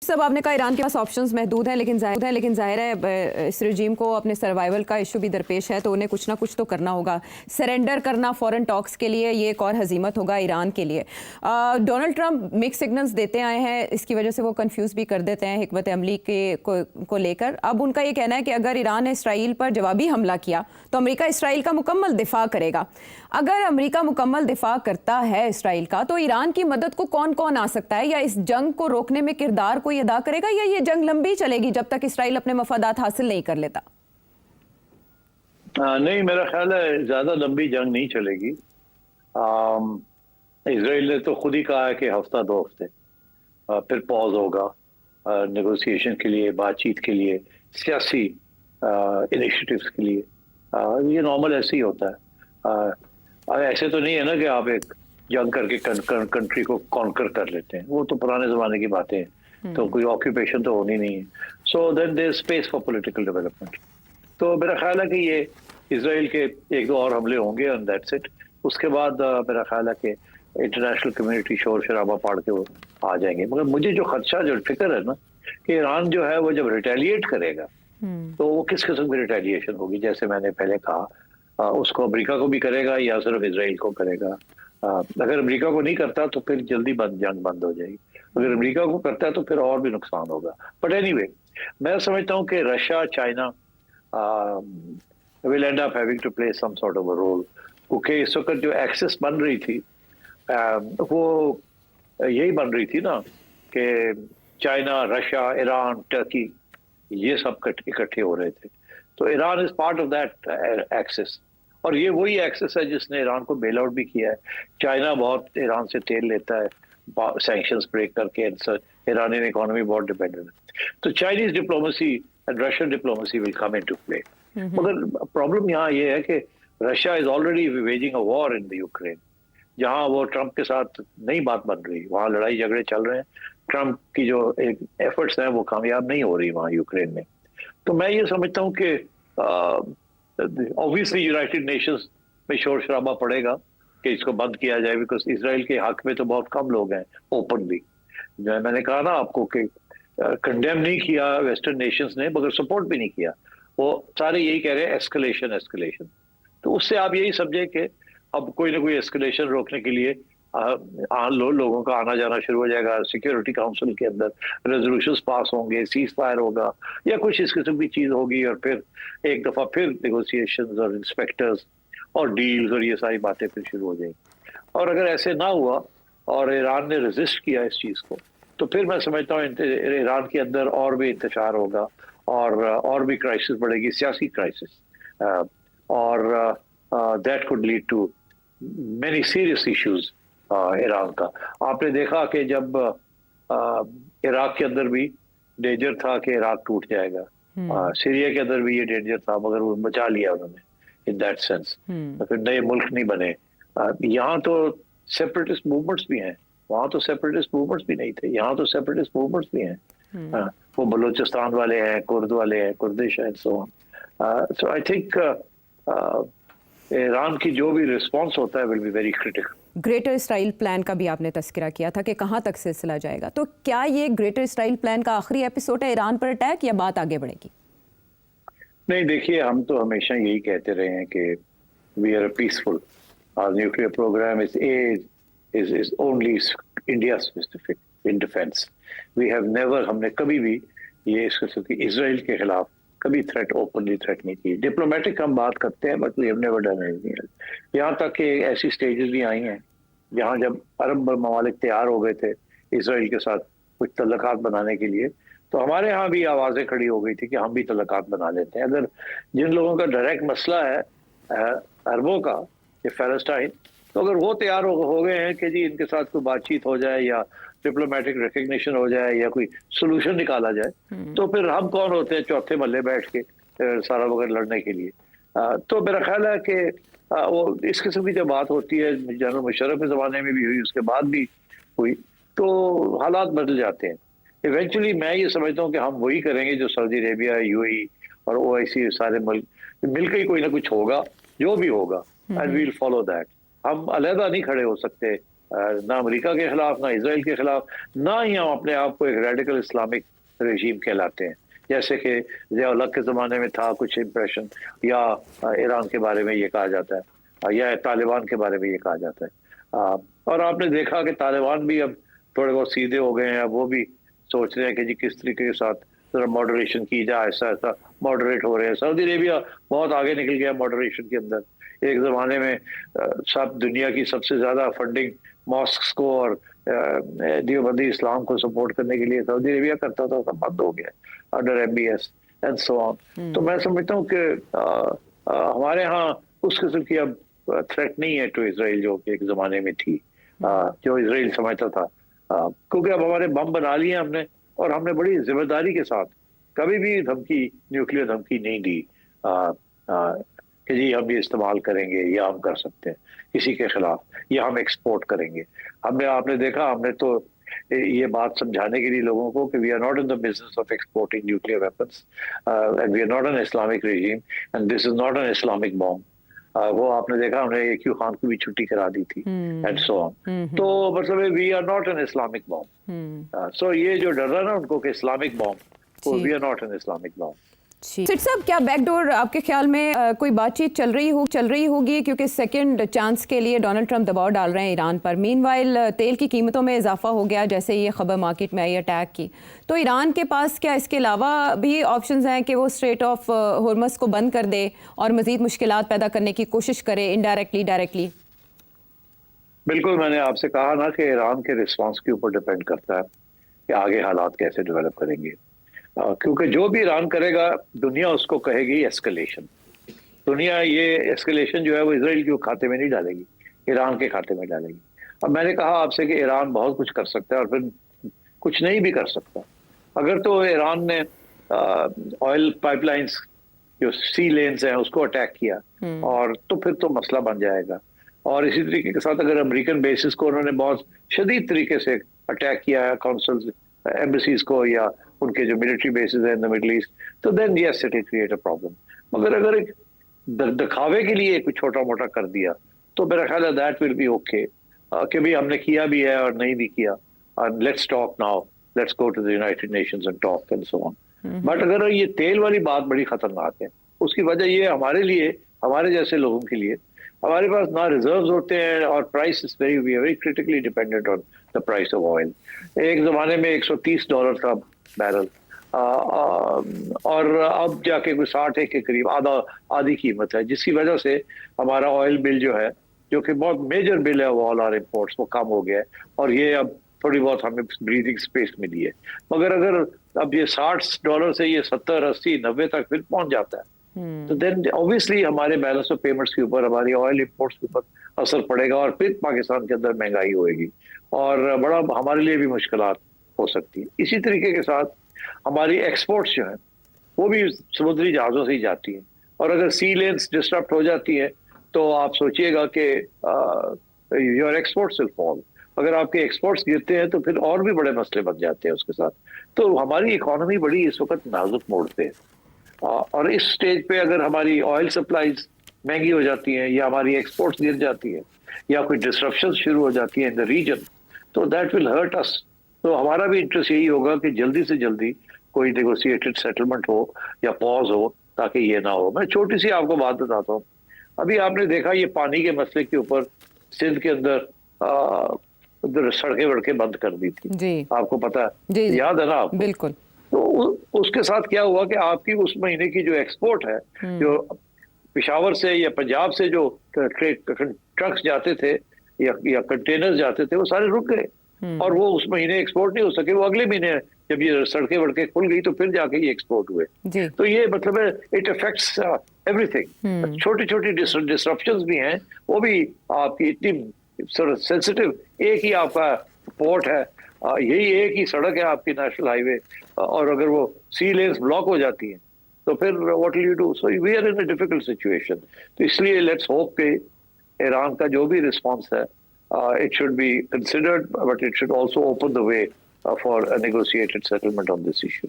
सब आपने कहा ईरान के पास ऑप्शंस महदूद हैं, लेकिन जाहिर है इस रजीम को अपने सर्वाइवल का इशू भी दरपेश है, तो उन्हें कुछ ना कुछ तो करना होगा। सरेंडर करना फॉरेन टॉक्स के लिए ये एक और हजीमत होगा ईरान के लिए। डोनाल्ड ट्रंप मिक्स सिग्नल्स देते आए हैं, इसकी वजह से वो कंफ्यूज भी कर देते हैं हिकमत अमली को लेकर। अब उनका ये कहना है कि अगर ईरान ने इसराइल पर जवाबी हमला किया तो अमेरिका इसराइल का मुकम्मल दिफा करेगा। अगर अमेरिका मुकम्मल दिफा करता है इसराइल का, तो ईरान की मदद को कौन कौन आ सकता है, या इस जंग को रोकने में किरदार कोई अदा करेगा, या ये जंग लंबी चलेगी जब तक इसराइल अपने मफादात हासिल नहीं कर लेता? नहीं, मेरा ख्याल है ज्यादा लंबी जंग नहीं चलेगी। इसराइल ने तो खुद ही कहा है कि हफ्ता 2 हफ्ते फिर पॉज होगा नेगोशिएशन के लिए, बातचीत के लिए, सियासी इनिशिएटिव्स के लिए। ये नॉर्मल ऐसे ही होता है। ऐसे तो नहीं है ना कि आप एक जंग करके कंट्री को कॉन्कर कर लेते हैं, वो तो पुराने जमाने की बातें हैं। तो कोई ऑक्यूपेशन तो होनी नहीं है। So then there is space for political development. तो मेरा ख्याल है कि ये इसराइल के 1-2 और हमले होंगे एंड दैट्स इट। उसके बाद मेरा ख्याल है कि इंटरनेशनल कम्युनिटी शोर शराबा फाड़ के वो आ जाएंगे। मगर मुझे जो खदशा, जो फिक्र है ना, कि ईरान जो है वो जब रिटेलिएट करेगा तो वो किस किस्म की रिटेलिएशन होगी। जैसे मैंने पहले कहा, उसको अमेरिका को भी करेगा या सिर्फ इसराइल को करेगा। अगर अमेरिका को नहीं करता तो फिर जल्दी जंग बंद हो जाएगी। अगर अमेरिका को करता है तो फिर और भी नुकसान होगा। बट एनीवे, मैं समझता हूँ कि Russia, China will end up having to play some sort of a role, क्योंकि इस वक्त जो एक्सेस बन रही थी वो यही बन रही थी ना कि चाइना, रशिया, ईरान, टर्की, ये सब इकट्ठे हो रहे थे। तो Iran is part of that axis, और ये वही एक्सेस है जिसने ईरान को बेल आउट भी किया है। चाइना बहुत ईरान से तेल लेता है सैंक्शंस ब्रेक करके, ईरानियन इकोनॉमी बहुत डिपेंडेंट है। तो Chinese diplomacy and Russian diplomacy will come into play. मगर प्रॉब्लम यहाँ ये है कि Russia is already waging a war in the Ukraine, जहाँ वो ट्रंप के साथ नई बात बन रही, वहाँ लड़ाई झगड़े चल रहे हैं। ट्रंप की जो एक एफर्ट्स हैं वो कामयाब नहीं हो रही वहाँ यूक्रेन में। तो मैं ये समझता हूँ कि ऑब्वियसली यूनाइटेड नेशंस में शोर शराबा पड़ेगा कि इसको बंद किया जाए, बिकॉज इसराइल के हक में तो बहुत कम लोग हैं ओपनली। मैंने कहा ना आपको कि कंडेम नहीं किया वेस्टर्न नेशंस ने, मगर सपोर्ट भी नहीं किया। वो सारे यही कह रहे हैं एस्केलेशन। तो उससे आप यही समझे कि अब कोई ना कोई एस्केलेशन रोकने के लिए लोगों का आना जाना शुरू हो जाएगा। सिक्योरिटी काउंसिल के अंदर रेजोल्यूशंस पास होंगे, सीज फायर होगा या कुछ इस किस्म की चीज होगी, और फिर एक दफा फिर नेगोशिएशंस और इंस्पेक्टर्स और डील्स और ये सारी बातें फिर शुरू हो जाएंगी। और अगर ऐसे ना हुआ और ईरान ने रेजिस्ट किया इस चीज को, तो फिर मैं समझता हूँ ईरान के अंदर और भी इंतशार होगा और भी क्राइसिस बढ़ेगी, सियासी क्राइसिस, और that could lead to many serious issues Iran का। आपने देखा कि जब इराक के अंदर भी डेंजर था कि इराक टूट जाएगा, सीरिया के अंदर भी ये डेंजर था, मगर वो बचा लिया उन्होंने इन दैट सेंस। तो फिर नए मुल्क नहीं बने। यहाँ तो सेपरेटिस्ट मूवमेंट्स भी हैं, वहाँ तो सेपरेटिस्ट मूवमेंट्स भी नहीं थे, यहाँ तो सेपरेटिस्ट मूवमेंट्स भी हैं। वो बलूचिस्तान वाले हैं, कुर्द वाले हैं, कुर्दिश हैं, सो सो आई थिंक ईरान की जो भी रिस्पॉन्स होता है will be very critical. Greater Israel plan का भी आपने तस्करा किया था कि कहाँ तक सिलसिला जाएगा, तो क्या ये ग्रेटर इसराइल प्लान का आखिरी एपिसोड है ईरान पर अटैक, या बात आगे बढ़ेगी? नहीं, देखिए, हम तो हमेशा यही कहते रहे हैं कि we are peaceful, our nuclear program is only India specific in defence. We have never, हमने कभी भी ये इस किस्म की इसराइल के खिलाफ कभी ओपनली थ्रेट नहीं की। डिप्लोमेटिक हम बात करते हैं, but we have never done anything. यहाँ तक कि ऐसी स्टेजेस भी आई हैं जहाँ जब अरब ममालिक तैयार हो गए थे इसराइल के साथ कुछ तल्लुकात बनाने के लिए, तो हमारे यहाँ भी आवाज़ें खड़ी हो गई थी कि हम भी तल्लुकात बना लेते हैं। अगर जिन लोगों का डायरेक्ट मसला है अरबों का, ये पैलेस्टाइन, तो अगर वो तैयार हो गए हैं कि जी इनके साथ कोई बातचीत हो जाए या डिप्लोमेटिक रिकग्निशन हो जाए या कोई सोल्यूशन निकाला जाए, तो फिर हम कौन होते हैं चौथे महल्ले बैठ के सारा वक्त लड़ने के लिए। तो मेरा ख्याल है कि वो इस किस्म की जब बात होती है, जनरल मुशर्रफ के ज़माने में भी हुई, उसके बाद भी हुई, तो हालात बदल जाते हैं। इवेंचुअली मैं ये समझता हूँ कि हम वही करेंगे जो सऊदी अरेबिया, यूएई और ओआईसी सारे मुल्क मिलकर ही कोई ना कुछ होगा, जो भी होगा, and we will follow that. हम अलहदा नहीं खड़े हो सकते ना अमेरिका के खिलाफ, ना इसराइल के खिलाफ, ना ही हम अपने आप को एक रेडिकल इस्लामिक रेजीम कहलाते हैं, जैसे कि ज़िया-उल-हक के ज़माने में था कुछ इम्प्रेशन, या ईरान के बारे में ये कहा जाता है, या तालिबान के बारे में ये कहा जाता है। और आपने देखा कि तालिबान भी अब थोड़े बहुत सीधे हो गए हैं, अब वो भी सोच रहे हैं कि जी किस तरीके के साथ थोड़ा मॉडरेशन की जाए, ऐसा ऐसा मॉडरेट हो रहे हैं। सऊदी अरेबिया बहुत आगे निकल गया मॉडरेशन के अंदर। एक ज़माने में सब दुनिया की सबसे ज़्यादा फंडिंग मॉस्क्स को और देवबंदी इस्लाम को सपोर्ट करने के लिए सऊदी अरेबिया करता था, सब बंद हो गया under MBS and so on. तो मैं समझता हूँ कि हमारे यहाँ उस किस्म की अब थ्रेट नहीं है टू इसराइल जो कि एक ज़माने में थी, जो इसराइल समझता था, क्योंकि अब हमारे बम बना लिए हमने, और हमने बड़ी जिम्मेदारी के साथ कभी भी धमकी, न्यूक्लियर धमकी नहीं दी कि जी हम ये इस्तेमाल करेंगे या हम कर सकते हैं किसी के खिलाफ, या हम एक्सपोर्ट करेंगे। आपने देखा, हमने तो ये बात समझाने के लिए लोगों को कि we are not in the business of exporting nuclear weapons, and we are not an Islamic regime, and this is not an Islamic bomb. वो आपने देखा, हमने AQ खान की भी छुट्टी करा दी थी एंड सो ऑन। तो मतलब we are not an Islamic bomb. So ये जो डर रहा है ना उनको कि Islamic bomb, we are not an Islamic bomb. सिट साहब, क्या बैकडोर आपके ख्याल में कोई बातचीत चल रही होगी, क्योंकि सेकंड चांस के लिए डोनाल्ड ट्रंप दबाव डाल रहे हैं ईरान पर। मीनवाइल तेल की कीमतों में इजाफा हो गया जैसे ये खबर मार्केट में आई अटैक की, तो ईरान के पास क्या इसके अलावा भी ऑप्शंस हैं कि वो स्ट्रेट ऑफ हॉर्मस को बंद कर दे और मजीद मुश्किलात पैदा करने की कोशिश करे इनडायरेक्टली डायरेक्टली? बिल्कुल, मैंने आपसे कहा ना कि ईरान के रिस्पांस के ऊपर डिपेंड करता है कि आगे हालात कैसे डेवलप करेंगे, क्योंकि जो भी ईरान करेगा दुनिया उसको कहेगी एस्केलेशन। दुनिया ये एस्केलेशन जो है वो इसराइल के खाते में नहीं डालेगी, ईरान के खाते में डालेगी। अब मैंने कहा आपसे कि ईरान बहुत कुछ कर सकता है और फिर कुछ नहीं भी कर सकता। अगर तो ईरान ने ऑयल पाइपलाइंस जो सी लेन्स हैं उसको अटैक किया, और तो फिर तो मसला बन जाएगा। और इसी तरीके के साथ अगर अमेरिकन बेसिस को उन्होंने बहुत शदीद तरीके से अटैक किया है, काउंसिल एम्बेसीज को या उनके जो मिलिट्री बेसिस है इन द मिडल ईस्ट, तो then yes it create a problem. मगर अगर एक दिखावे के लिए कुछ छोटा मोटा कर दिया तो मेरा ख्याल है दैट विल बी ओके, कि भी हमने किया भी है और नहीं भी किया, और let's talk now, let's go to the United Nations and talk and so on. But अगर ये तेल वाली बात बड़ी खतरनाक है, उसकी वजह ये हमारे लिए, हमारे जैसे लोगों के लिए, हमारे पास ना रिजर्व्स होते हैं और price is very critically dependent on the price of oil. एक जमाने में $130 था बैरल, और अब जाके कोई 60 के करीब आधी कीमत है, जिसकी वजह से हमारा ऑयल बिल जो है, जो कि बहुत मेजर बिल है ऑल आर इम्पोर्ट्स, वो कम हो गया है, और ये अब थोड़ी बहुत हमें ब्रीदिंग स्पेस मिली है। मगर अगर अब ये $60 से ये 70, 80, 90 तक फिर पहुंच जाता है, तो देन ऑब्वियसली हमारे बैलेंस ऑफ पेमेंट्स के ऊपर, हमारी ऑयल इम्पोर्ट्स के ऊपर असर पड़ेगा, और फिर पाकिस्तान के अंदर महंगाई होएगी और बड़ा हमारे लिए भी मुश्किलात हो सकती है। इसी तरीके के साथ हमारी एक्सपोर्ट्स जो है वो भी समुद्री जहाज़ों से ही जाती हैं, और अगर सी लेन्स डिस्टर्ब हो जाती है तो आप सोचिएगा कि योर एक्सपोर्ट्स विल फॉल। अगर आपके एक्सपोर्ट्स गिरते हैं तो फिर और भी बड़े मसले बन जाते हैं उसके साथ। तो हमारी इकोनॉमी बड़ी इस वक्त नाजुक मोड़ पे है, और इस स्टेज पे अगर हमारी ऑयल सप्लाईज महंगी हो जाती हैं, या हमारी एक्सपोर्ट्स गिर जाती है, या कोई डिस्ट्रप्शन शुरू हो जाती है इन द रीजन, तो दैट विल हर्ट अस। तो हमारा भी इंटरेस्ट यही होगा कि जल्दी से जल्दी कोई नेगोशिएटेड सेटलमेंट हो या पॉज हो, ताकि ये ना हो। मैं छोटी सी आपको बात बताता हूँ। अभी आपने देखा ये पानी के मसले के ऊपर सिंध के अंदर सड़कें वड़कें बंद कर दी थी जी, आपको पता है, जी, याद है ना आपको? बिल्कुल। तो उसके साथ क्या हुआ कि आपकी उस महीने की जो एक्सपोर्ट है, जो पेशावर से या पंजाब से जो ट्रक्स जाते थे या कंटेनर्स जाते थे, वो सारे रुक गए, और वो उस महीने एक्सपोर्ट नहीं हो सके। वो अगले महीने जब ये सड़कें वड़कें खुल गई तो फिर जाके ये एक्सपोर्ट हुए। तो ये मतलब है इट अफेक्ट्स एवरीथिंग। छोटी छोटी डिसरप्शंस भी हैं, वो भी आपकी इतनी सेंसिटिव, एक ही आपका पोर्ट है, यही एक ही सड़क है आपकी नेशनल हाईवे, और अगर वो सी लेन्स ब्लॉक हो जाती हैं तो फिर what will you do? So we are in a difficult situation. तो इसलिए लेट्स होप कि ईरान का जो भी रिस्पांस है, it should be considered, but it should also open the way for a negotiated settlement on this issue.